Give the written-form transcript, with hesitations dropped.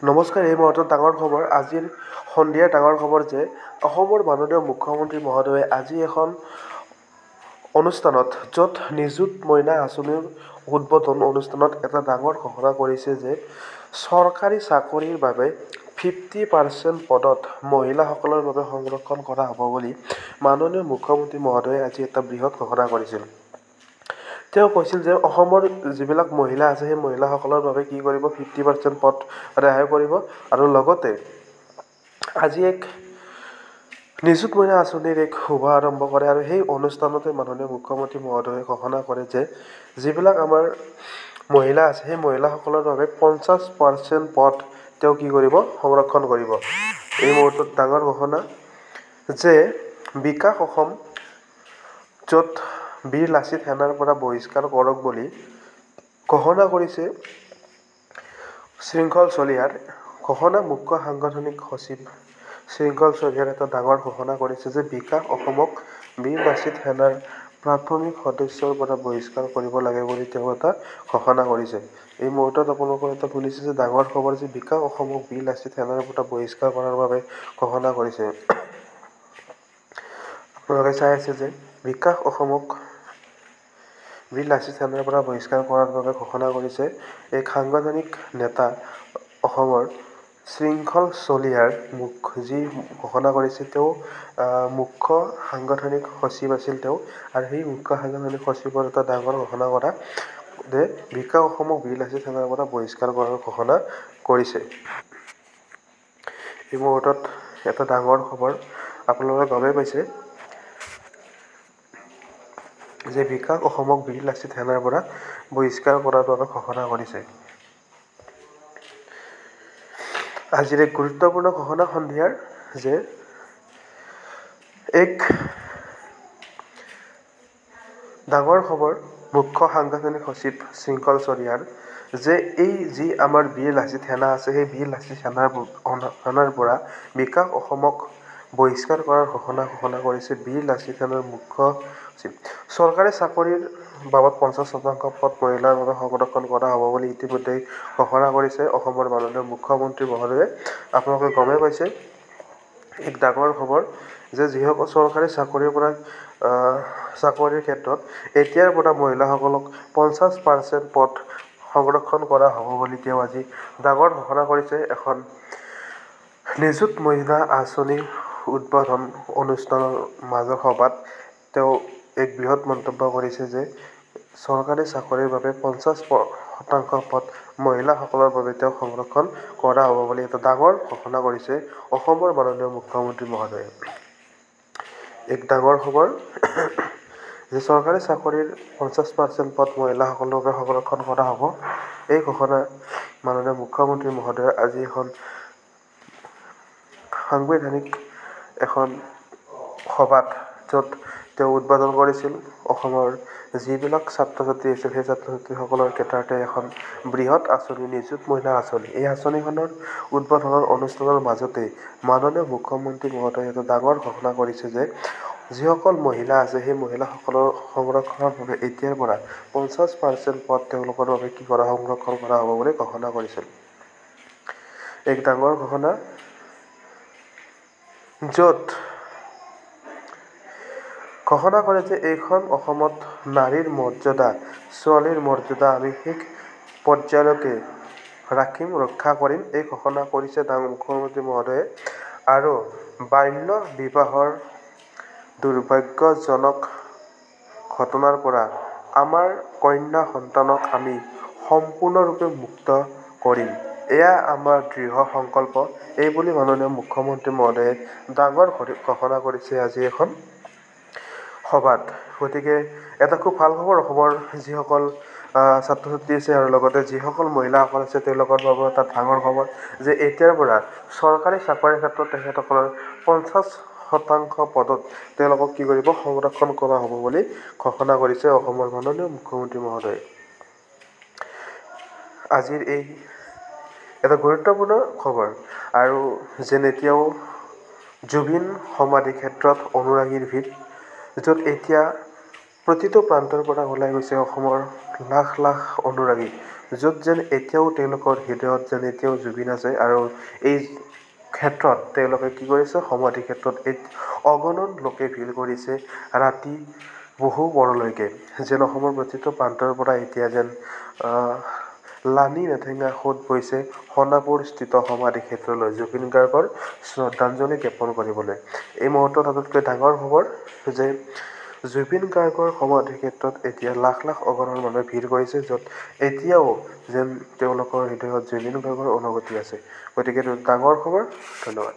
নমস্কাৰ। এই মুহূৰ্তত ডাঙৰ খবৰ, আজিৰ সন্ধিয়াৰ ডাঙৰ খবৰ যে অসমৰ মাননীয় মুখ্যমন্ত্ৰী মহোদয়ে আজি এখন অনুষ্ঠানত য'ত নিযুত মইনা আঁচনিৰ উদ্বোধন অনুষ্ঠানত এটা ডাঙৰ ঘোষণা কৰিছে যে চৰকাৰী চাকৰিৰ বাবে 50% পদত মহিলাসকলৰ বাবে সংৰক্ষণ কৰা হ'ব বুলি মাননীয় মুখ্যমন্ত্ৰী মহোদয়ে আজি এটা বৃহৎ ঘোষণা কৰিছিল। তেওঁ কৈছিল যে অসমৰ যিবিলাক মহিলা আছে সেই মহিলাসকলৰ বাবে কি কৰিব 50% পদ ৰেহাই কৰিব আৰু লগতে আজি এক নিযুত মইনা আঁচনিৰ এক শুভ আৰম্ভ কৰে আৰু সেই অনুষ্ঠানতে মাননীয় মুখ্যমন্ত্ৰী মহোদয়ে ঘোষণা কৰে যে যিবিলাক আমাৰ মহিলা আছে সেই মহিলাসকলৰ বাবে 50% পদ তেওঁ কি কৰিব সংৰক্ষণ কৰিব। এই মুহূৰ্তত ডাঙৰ ঘোষণা যে বিকাশ অসম য'ত বীৰ লাচিত সেনাৰ পৰা বহিষ্কাৰ কৰক বুলি ঘোষণা কৰিছে শৃংখল চলিহাৰ। ঘোষণা মুখ্য সাংগঠনিক সচিব শৃংখল চলিহাৰ এটা ডাঙৰ ঘোষণা কৰিছে যে বিকাশ অসমক বীৰ লাচিত সেনাৰ প্ৰাথমিক সদস্যৰ পৰা বহিষ্কাৰ কৰিব লাগে বুলি তেওঁ এটা ঘোষণা কৰিছে। এই মুহূৰ্তত আপোনালোকৰ এটা শুনিছে যে ডাঙৰ খবৰ যে বিকাশ অসমক বীৰ লাচিত সেনাৰ পৰা বহিষ্কাৰ কৰাৰ বাবে ঘোষণা কৰিছে। আপোনালোকে চাই আছে যে বিকাশ অসমক বীৰ লাচিত সেনাৰ পৰা বহিষ্কাৰ কৰাৰ বাবে ঘোষণা কৰিছে এক সাংগঠনিক নেতা অসমৰ শৃংখল চলিহাৰ যি ঘোষণা কৰিছে তেওঁ মুখ্য সাংগঠনিক সচিব আছিল তেওঁ আৰু সেই মুখ্য সাংগঠনিক সচিবৰ এটা ডাঙৰ ঘোষণা কৰা যে বিকাশ অসমক বীৰ লাচিত সেনাৰ পৰা বহিষ্কাৰ কৰাৰ ঘোষণা কৰিছে। এই মুহূৰ্তত এটা ডাঙৰ খবৰ আপোনালোকে গমেই পাইছে যে বিকাশ অসমক বীৰ লাচিত সেনাৰ পৰা বহিষ্কাৰ কৰাৰ বাবে ঘোষণা কৰিছে। আজিৰ এক গুৰুত্বপূৰ্ণ ঘোষণা সন্ধিয়াৰ যে এক ডাঙৰ খবৰ মুখ্য সাংগঠনিক সচিব শৃংখল চলিহাৰ যে এই যি আমাৰ বীৰ লাচিত সেনা আছে সেই বীৰ লাচিত সেনাৰ পৰা বিকাশ অসমক বহিষ্কাৰ কৰাৰ ঘোষণা কৰিছে বীৰ লাচিত সেনাৰ মুখ্য সচিব। চৰকাৰী চাকৰিৰ বাবদ 50% পদ মহিলাৰ বাবে সংৰক্ষণ কৰা হ'ব বুলি ইতিমধ্যে ঘোষণা কৰিছে অসমৰ মাননীয় মুখ্যমন্ত্ৰী মহোদয়ে। আপোনালোকে গমেই পাইছে এক ডাঙৰ খবৰ যে যিসকল চৰকাৰী চাকৰিৰ ক্ষেত্ৰত এতিয়াৰ পৰা মহিলাসকলক 50% পদ সংৰক্ষণ কৰা হ'ব বুলি তেওঁ আজি ডাঙৰ ঘোষণা কৰিছে। এখন নিযুত মইনা আঁচনিৰ উদ্বোধন অনুষ্ঠানৰ মাজৰ সভাত তেওঁ এক বৃহৎ মন্তব্য কৰিছে যে চৰকাৰী চাকৰিৰ বাবে 50% পদ মহিলাসকলৰ বাবে তেওঁ সংৰক্ষণ কৰা হ'ব বুলি এটা ডাঙৰ ঘোষণা কৰিছে অসমৰ মাননীয় মুখ্যমন্ত্ৰী মহোদয়ে। এক ডাঙৰ খবৰ যে চৰকাৰী চাকৰিৰ 50% পদ মহিলাসকলৰ বাবে সংৰক্ষণ কৰা হ'ব। এই ঘোষণা মাননীয় মুখ্যমন্ত্ৰী মহোদয়ে আজি এখন সাংবিধানিক এখন সভাত য'ত তেওঁ উদ্বোধন কৰিছিল অসমৰ যিবিলাক ছাত্ৰ ছাত্ৰী আছিল সেই ছাত্ৰ ছাত্ৰীসকলৰ ক্ষেত্ৰতে এখন বৃহৎ আঁচনি নিযুত মইনা আঁচনি। এই আঁচনিখনৰ উদ্বোধনৰ অনুষ্ঠানৰ মাজতে মাননীয় মুখ্যমন্ত্ৰী মহোদয়ে এটা ডাঙৰ ঘোষণা কৰিছে যে যিসকল মহিলা আছে সেই মহিলাসকলৰ সংৰক্ষণৰ বাবে এতিয়াৰ পৰা 50% পদ তেওঁলোকৰ বাবে সংৰক্ষণ কৰা হ'ব বুলি ঘোষণা কৰিছিল। এক ডাঙৰ ঘোষণা য'ত ঘোষণা কৰে যে এইখন অসমত নাৰীৰ মৰ্যাদা ছোৱালীৰ মৰ্যাদা আমি শেষ পৰ্যায়লৈকে ৰাখিম ৰক্ষা কৰিম এই ঘোষণা কৰিছে মুখ্যমন্ত্ৰী মহোদয়ে। আৰু বাল্য বিবাহৰ দুৰ্ভাগ্যজনক ঘটনাৰ পৰা আমাৰ কন্যা সন্তানক আমি সম্পূৰ্ণৰূপে মুক্ত কৰিম এয়া আমাৰ দৃঢ় সংকল্প এই বুলি মাননীয় মুখ্যমন্ত্ৰী মহোদয়ে ডাঙৰ ঘোষণা কৰিছে আজি এখন সভাত। গতিকে এটা খুব ভাল খবৰ অসমৰ যিসকল ছাত্ৰ ছাত্ৰী আছে আৰু লগতে যিসকল মহিলাসকল আছে তেওঁলোকৰ বাবে এটা ডাঙৰ খবৰ যে এতিয়াৰ পৰা চৰকাৰী চাকৰিৰ ক্ষেত্ৰত তেখেতসকলৰ 50% পদত তেওঁলোকক কি কৰিব সংৰক্ষণ কৰা হ'ব বুলি ঘোষণা কৰিছে অসমৰ মাননীয় মুখ্যমন্ত্ৰী মহোদয়ে। আজিৰ এই এটা গুৰুত্বপূৰ্ণ খবৰ আৰু যেন এতিয়াও জুবিন সমাধি ক্ষেত্ৰত অনুৰাগীৰ ভিৰ য'ত এতিয়া প্ৰতিটো প্ৰান্তৰ পৰা ওলাই গৈছে অসমৰ লাখ লাখ অনুৰাগী য'ত যেন এতিয়াও তেওঁলোকৰ হৃদয়ত যেন এতিয়াও জুবিন আছে আৰু এই ক্ষেত্ৰত তেওঁলোকে কি কৰিছে সমাধি ক্ষেত্ৰত অগণন লোকে ভিৰ কৰিছে ৰাতি বহু পৰলৈকে যেন অসমৰ প্ৰতিটো প্ৰান্তৰ পৰা এতিয়া যেন লানি মেথেঙা সোঁত বৈছে সোণাপুৰস্থিত সমাধি ক্ষেত্ৰলৈ জুবিন গাৰ্গৰ শ্ৰদ্ধাঞ্জলি জ্ঞাপন কৰিবলৈ। এই মুহূৰ্তত আটাইতকৈ ডাঙৰ খবৰ যে জুবিন গাৰ্গৰ সমাধি ক্ষেত্ৰত এতিয়া লাখ লাখ অগণন মানুহে ভিৰ কৰিছে য'ত এতিয়াও যেন তেওঁলোকৰ হৃদয়ত জুবিন গাৰ্গৰ অনুভূতি আছে। গতিকে এইটো ডাঙৰ খবৰ। ধন্যবাদ।